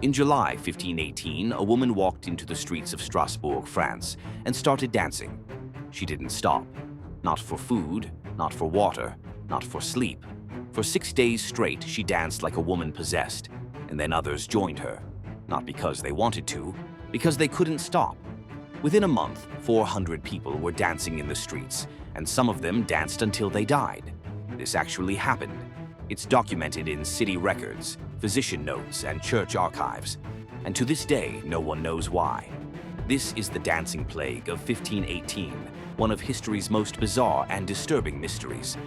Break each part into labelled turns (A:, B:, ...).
A: In July 1518, a woman walked into the streets of Strasbourg, France, and started dancing. She didn't stop. Not for food, not for water, not for sleep. For 6 days straight, she danced like a woman possessed, and then others joined her. Not because they wanted to, because they couldn't stop. Within a month, 400 people were dancing in the streets, and some of them danced until they died. This actually happened. It's documented in city records, physician notes, and church archives. And to this day, no one knows why. This is the dancing plague of 1518, one of history's most bizarre and disturbing mysteries.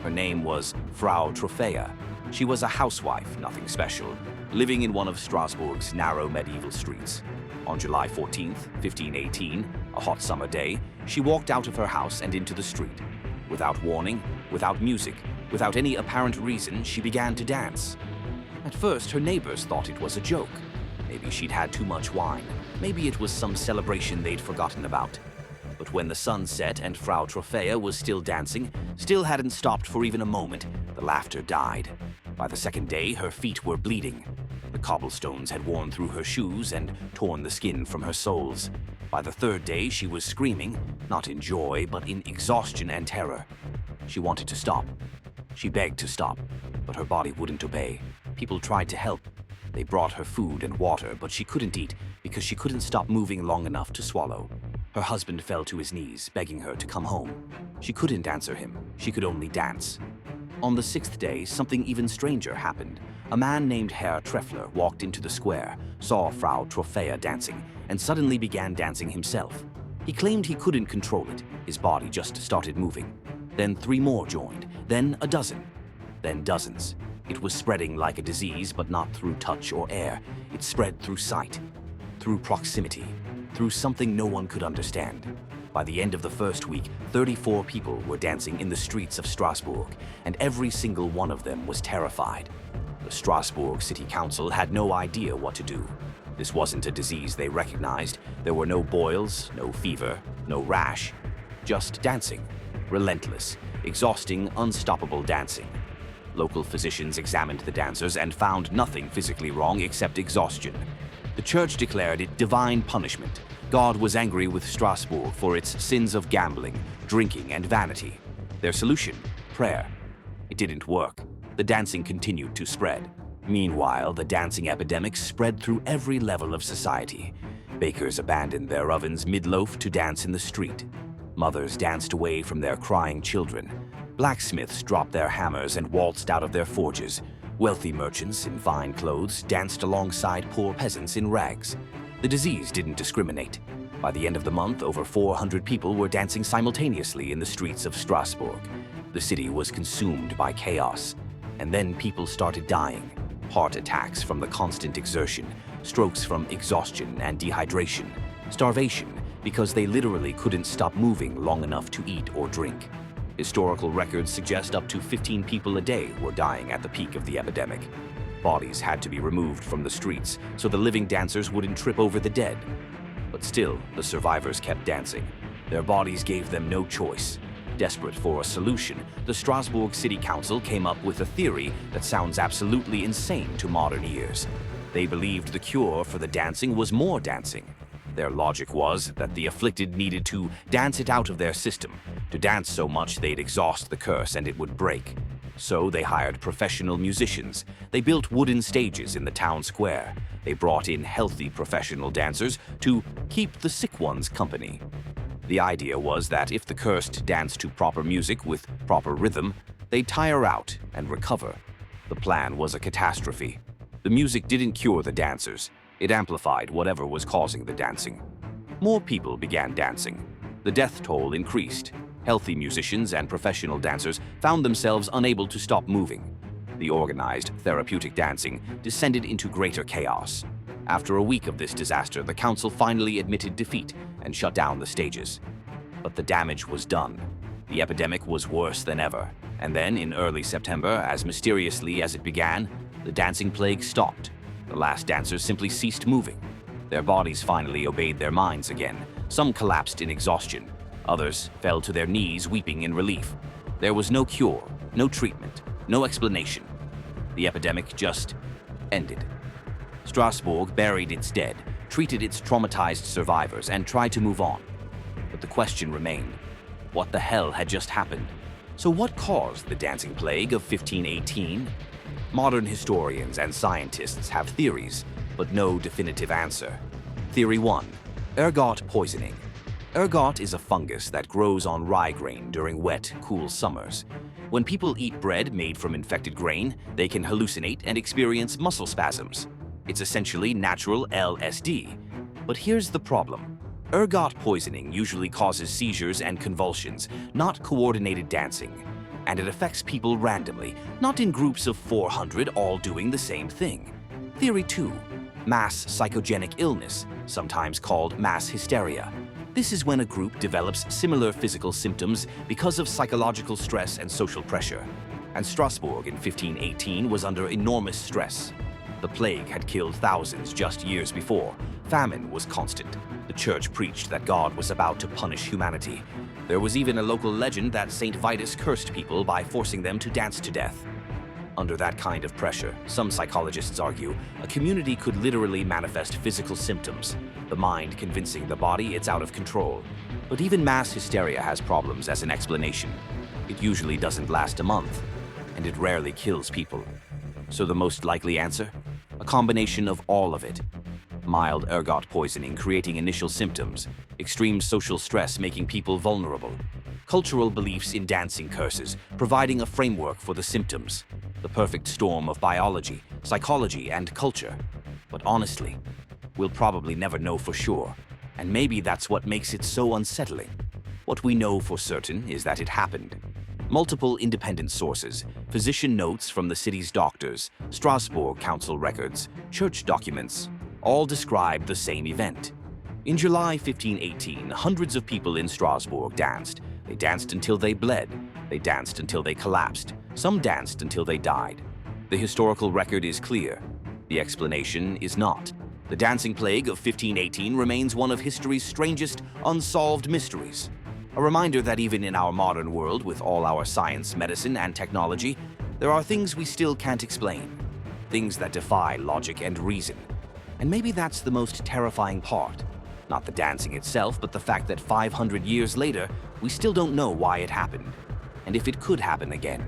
A: Her name was Frau Troffea. She was a housewife, nothing special, living in one of Strasbourg's narrow medieval streets. On July 14th, 1518, a hot summer day, she walked out of her house and into the street. Without warning, without music, without any apparent reason, she began to dance. At first, her neighbors thought it was a joke. Maybe she'd had too much wine. Maybe it was some celebration they'd forgotten about. But when the sun set and Frau Troffea was still dancing, still hadn't stopped for even a moment, the laughter died. By the second day, her feet were bleeding. The cobblestones had worn through her shoes and torn the skin from her soles. By the third day, she was screaming, not in joy, but in exhaustion and terror. She wanted to stop. She begged to stop, but her body wouldn't obey. People tried to help. They brought her food and water, but she couldn't eat because she couldn't stop moving long enough to swallow. Her husband fell to his knees, begging her to come home. She couldn't answer him. She could only dance. On the 6th day, something even stranger happened. A man named Herr Treffler walked into the square, saw Frau Troffea dancing, and suddenly began dancing himself. He claimed he couldn't control it. His body just started moving. Then 3 more joined, then a dozen, then dozens. It was spreading like a disease, but not through touch or air. It spread through sight, through proximity, through something no one could understand. By the end of the first week, 34 people were dancing in the streets of Strasbourg, and every single one of them was terrified. The Strasbourg City Council had no idea what to do. This wasn't a disease they recognized. There were no boils, no fever, no rash. Just dancing. Relentless, exhausting, unstoppable dancing. Local physicians examined the dancers and found nothing physically wrong except exhaustion. The church declared it divine punishment. God was angry with Strasbourg for its sins of gambling, drinking, and vanity. Their solution? Prayer. It didn't work. The dancing continued to spread. Meanwhile, the dancing epidemic spread through every level of society. Bakers abandoned their ovens mid-loaf to dance in the street. Mothers danced away from their crying children. Blacksmiths dropped their hammers and waltzed out of their forges. Wealthy merchants in fine clothes danced alongside poor peasants in rags. The disease didn't discriminate. By the end of the month, over 400 people were dancing simultaneously in the streets of Strasbourg. The city was consumed by chaos. And then people started dying. Heart attacks from the constant exertion, strokes from exhaustion and dehydration, starvation because they literally couldn't stop moving long enough to eat or drink. Historical records suggest up to 15 people a day were dying at the peak of the epidemic. Bodies had to be removed from the streets so the living dancers wouldn't trip over the dead. But still, the survivors kept dancing. Their bodies gave them no choice. Desperate for a solution, the Strasbourg City Council came up with a theory that sounds absolutely insane to modern ears. They believed the cure for the dancing was more dancing. Their logic was that the afflicted needed to dance it out of their system, to dance so much they'd exhaust the curse and it would break. So they hired professional musicians. They built wooden stages in the town square. They brought in healthy professional dancers to keep the sick ones company. The idea was that if the cursed danced to proper music with proper rhythm, they'd tire out and recover. The plan was a catastrophe. The music didn't cure the dancers. It amplified whatever was causing the dancing. More people began dancing. The death toll increased. Healthy musicians and professional dancers found themselves unable to stop moving. The organized, therapeutic dancing descended into greater chaos. After a week of this disaster, the council finally admitted defeat and shut down the stages. But the damage was done. The epidemic was worse than ever. And then, in early September, as mysteriously as it began, the dancing plague stopped. The last dancers simply ceased moving. Their bodies finally obeyed their minds again. Some collapsed in exhaustion. Others fell to their knees weeping in relief. There was no cure, no treatment, no explanation. The epidemic just ended. Strasbourg buried its dead, treated its traumatized survivors, and tried to move on. But the question remained, what the hell had just happened? So what caused the dancing plague of 1518? Modern historians and scientists have theories, but no definitive answer. Theory 1. Ergot poisoning. Ergot is a fungus that grows on rye grain during wet, cool summers. When people eat bread made from infected grain, they can hallucinate and experience muscle spasms. It's essentially natural LSD. But here's the problem. Ergot poisoning usually causes seizures and convulsions, not coordinated dancing. And it affects people randomly, not in groups of 400 all doing the same thing. Theory 2. Mass psychogenic illness, sometimes called mass hysteria. This is when a group develops similar physical symptoms because of psychological stress and social pressure. And Strasbourg in 1518 was under enormous stress. The plague had killed thousands just years before. Famine was constant. The church preached that God was about to punish humanity. There was even a local legend that Saint Vitus cursed people by forcing them to dance to death. Under that kind of pressure, some psychologists argue, a community could literally manifest physical symptoms, the mind convincing the body it's out of control. But even mass hysteria has problems as an explanation. It usually doesn't last a month, and it rarely kills people. So the most likely answer? A combination of all of it. Mild ergot poisoning creating initial symptoms, extreme social stress making people vulnerable, cultural beliefs in dancing curses providing a framework for the symptoms, the perfect storm of biology, psychology, and culture. But honestly, we'll probably never know for sure, and maybe that's what makes it so unsettling. What we know for certain is that it happened. Multiple independent sources, physician notes from the city's doctors, Strasbourg council records, church documents, all describe the same event. In July 1518, hundreds of people in Strasbourg danced. They danced until they bled. They danced until they collapsed. Some danced until they died. The historical record is clear. The explanation is not. The dancing plague of 1518 remains one of history's strangest unsolved mysteries. A reminder that even in our modern world, with all our science, medicine, and technology, there are things we still can't explain. Things that defy logic and reason. And maybe that's the most terrifying part. Not the dancing itself, but the fact that 500 years later, we still don't know why it happened. And if it could happen again.